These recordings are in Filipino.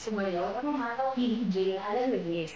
Sumayaw ang mga DJ Alanis.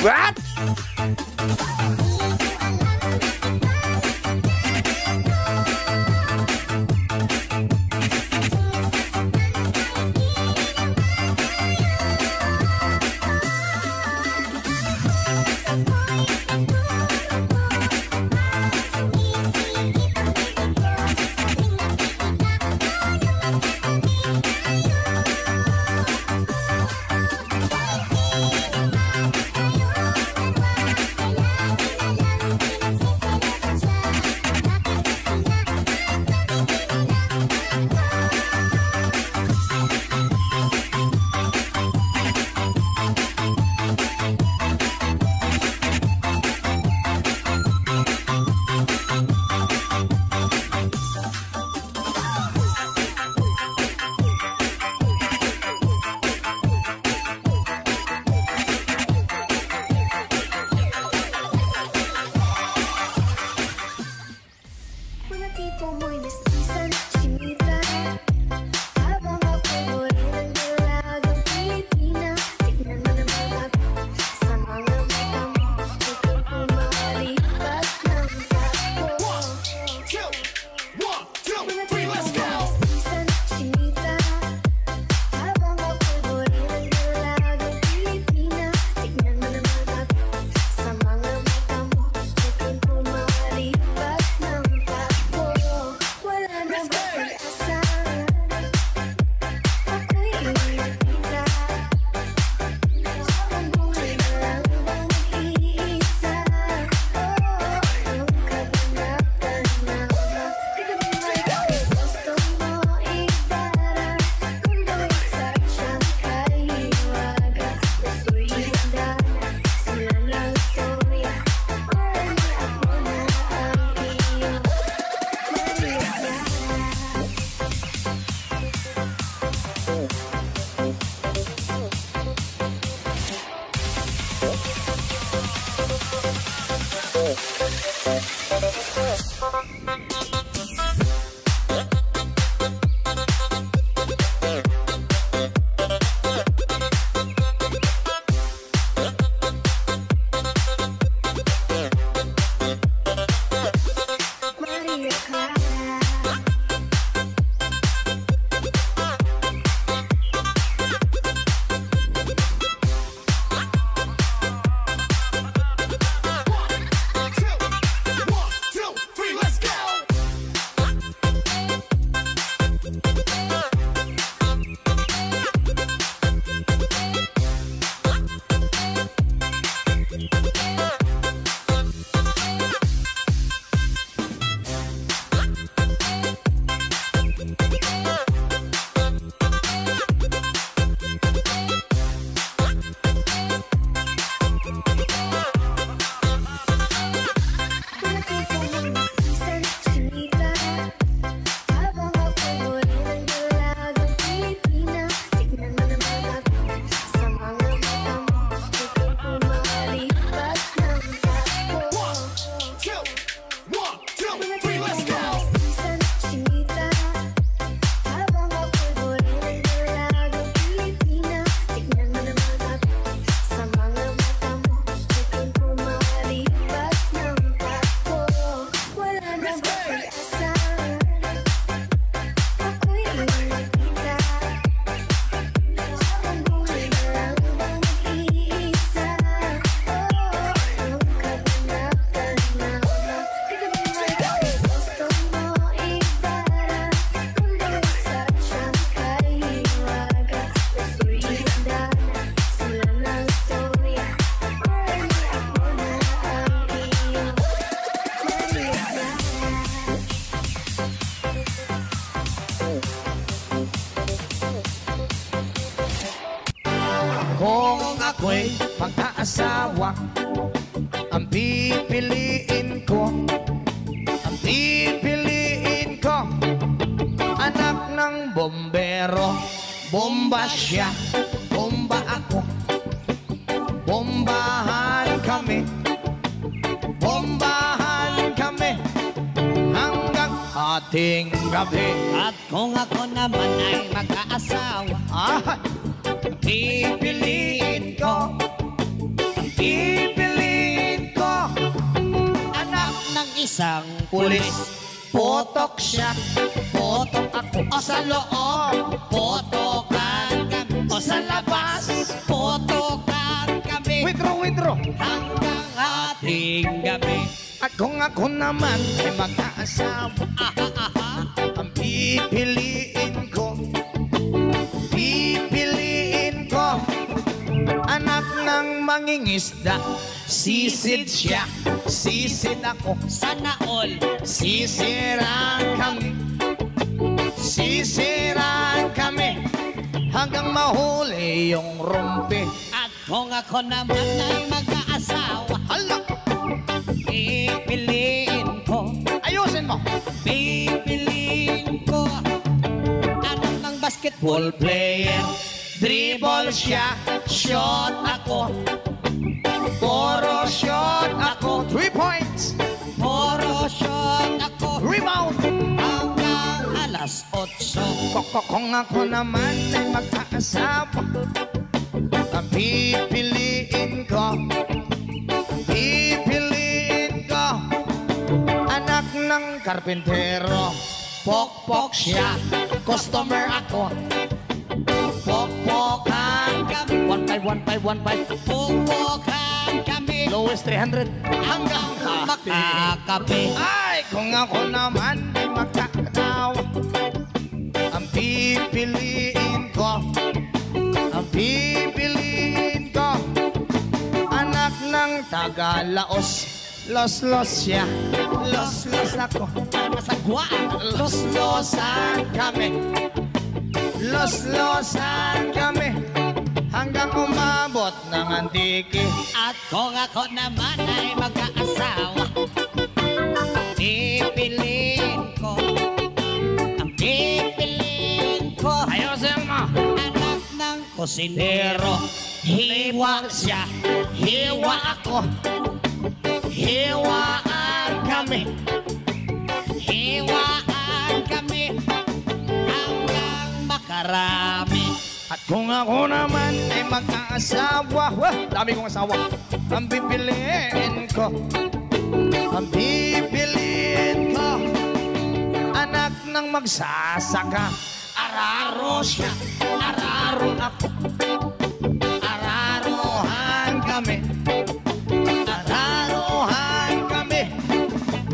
What? siya, bomba ako. Bombahan kami, bombahan kami hanggang ating gabi. At kung ako naman ay mag-aasawa, pipiliin ko, pipiliin ko anak ng isang pulis. Potok siya, potok ako. O sa loob, potokan kami. O sa labas, potokan kami. Withdraw. Hanggang ating gabi. At kung ako naman ay mag-aasawa, ang pipiliin ko, pipiliin ko anak ng mangingisda. Sisid siya, sisid ako. sana all. Sisiraan kami, sisiraan kami hanggang mahuli yung rumpi. At kung ako naman ay mag-aasawa, Hala! pipiliin ko, Ayusin mo! pipiliin ko anak ng basketball Player, dribble siya, shot ako. Puro shot ako. 3 points! puro shot ako Rebound! hanggang alas 8. Kung ako naman ay mag-aasawa, ang pipiliin ko, pipiliin ko anak ng karpintero. Pokpok siya, customer ako. Pokpokan kami. 1-5, 1-5, 1-5. Pupukan kami Lowest 300 hanggang makakape. Ay, kung ako naman ay magkakatawa, ang pipiliin ko, ang pipiliin ko anak ng Tagalaos. Los siya, los ako. Masagwaan. Los-losan kami, los-losan kami hanggang umabot ng antiki. At kung ako naman ay mag-aasawa, pipiliin ko, ang pipiliin ko Ayusin mo! anak ng kusinero. Hiwa siya, hiwa ako. Hiwaan kami, Hiwaan kami hanggang makarami. at kung ako naman ay mag-aasawa, dami kong asawa, ang pipiliin ko, ang pipiliin ko anak ng magsasaka. Araro siya, araro ako. Araruhan kami, araruhan kami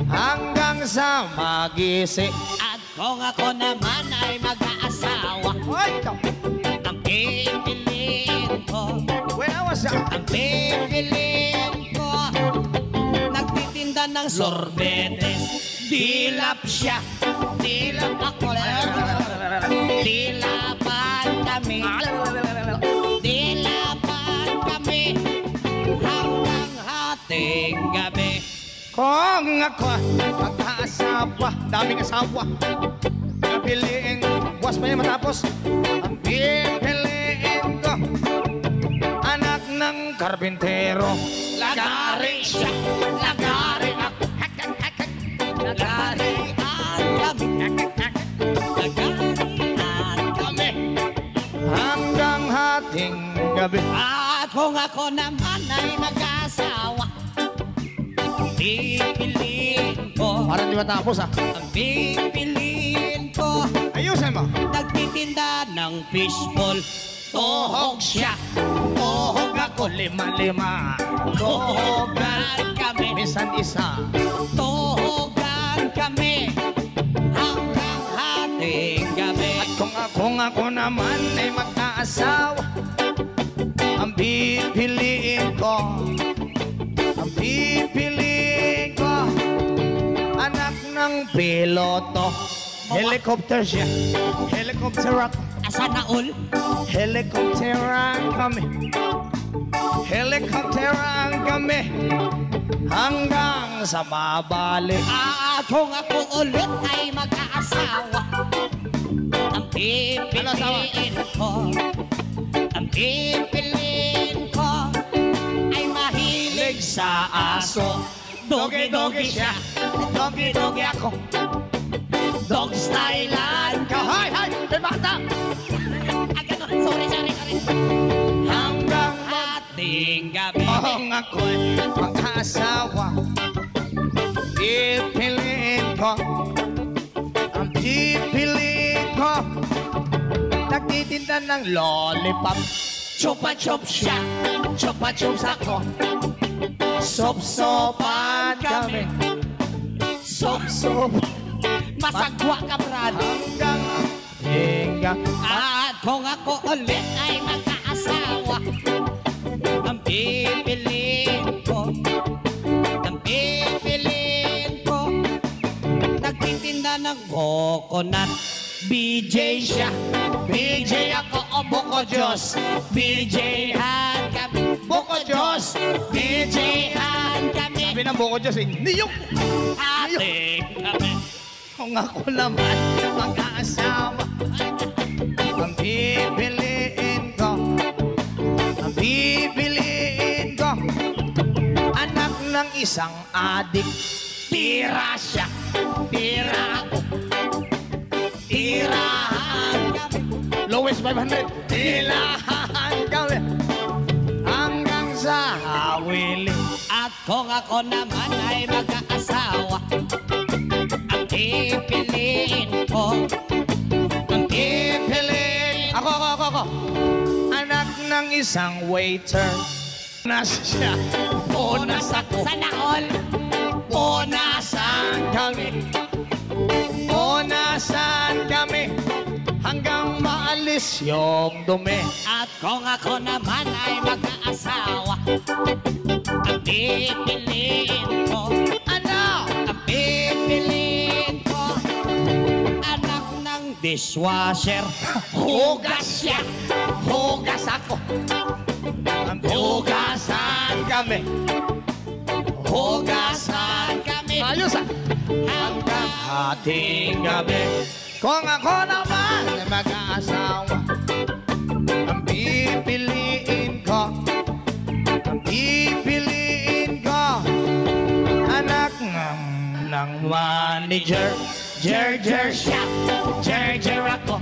hanggang sa magising. At kung ako naman ay mag-aasawa, Ay, ang pipiliin ko, when I was young, ang pipiliin ko, nagtitinda ng sorbetes. Dilap siya, dilap ako. Dilapan kami, dilapan kami hanggang hating gabi. kung ako mag-aasawa, daming asawa, pipiliin, buwas pa niya matapos, ang pipiliin ko anak ng karpintero. Lagari siya, lagari ako. Lagarian kami, lagarian kami. Hanggang hating gabi. At kung ako naman ay mag-asawa, pipiliin ko, Parang di matapos ah. ang pipiliin ko, Ayusin mo. nagtitinda ng fishball. Tohog siya, tohog ako. Lima-lima. Tohogan kami, minsan isa. tuhugan kami hanggang hating gabi. At kung ako naman ay mag-aasawa, ang pipiliin ko, ang pipiliin ko anak ng piloto. Helicopter siya, helicopter ako. Asa na all? Helicopteran kami, helicopteran kami hanggang sa mabalik. At kung ako ulit ay mag-aasawa, ang pipiliin ko, pipiliin ko ay mahilig sa aso. Dogi-dogi siya, dogi-dogi ako. Dog stylean ka. Hay, hay! May bata! Sorry. Hanggang Ating gabi. ang ako'y mag-asawa, pipiliin ko, ang pipiliin ko, nagtitinda ng lollipop. Chupa-chup siya, chupa-chups ako. Sop-sopan kami, Sop-sop. Masagwa ka, Brad. hanggang hingga. At kung ako ulit ay magkaasawa, ang pipiliin ko, nagtitinda ng coconut. BJ siya, BJ ako, o Buko Diyos. BJ-han kami, Buko Diyos. BJ-han kami, Sabi ng buko Diyos, niyok! ating kami. Kung ako naman mag-aasawa, ang pipiliin ko, anak ng isang adik. Tira siya, tira ako, tirahan kami. Lowest 500. Ilahan kami hanggang sa hawili. At kung ako naman ay mag-aasawa, ang pipiliin ko, ang pipiliin Ako. Anak ng isang waiter. Nasa siya. Punas ako. Sana all. Punasan Kami. Punasan kami hanggang maalis yung dumi. At kung ako naman ay mag-aasawa, ang pipiliin ko, Ano? ang pipiliin ko, anak ng dishwasher. Hugas siya, hugas ako. Ang hugasan kami. Hugasan kami. Ayos ah. Hanggang Ating gabi. Kung ako naman ay mag-aasawa, ang pipiliin ko, anak ng manager. Jer siya, jer ako.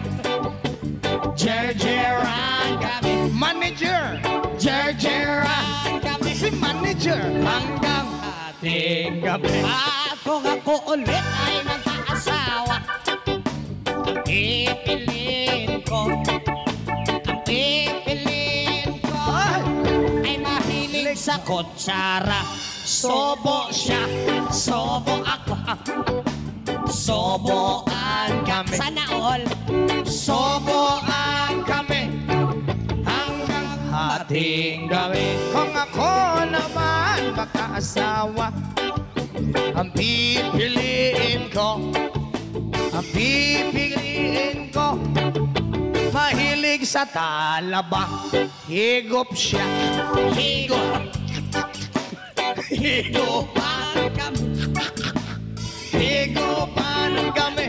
Jeran kami. Manager. Jeran kami. Si manager. Hanggang Ating gabi. at kung ako ulit ay mag-aasawa, ang pipiliin ko, ay mahilig sa kutsara. Sobo siya, sobo ako. Soboan kami. Sana all. Soboan kami hanggang ating gabi. Kung ako naman magkaasawa, ang pipiliin ko, mahilig sa talaba. Higop siya. Higopan kami. Higupan kami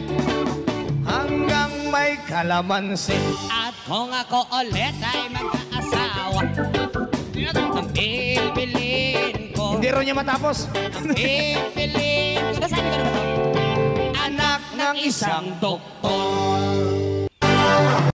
hanggang may kalamansi. At kung ako ulit ay mag-aasawa, ang pipiliin ko, Hindi rin niya matapos. pipiliin ko, nasabi ko naman to, anak ng isang doktor.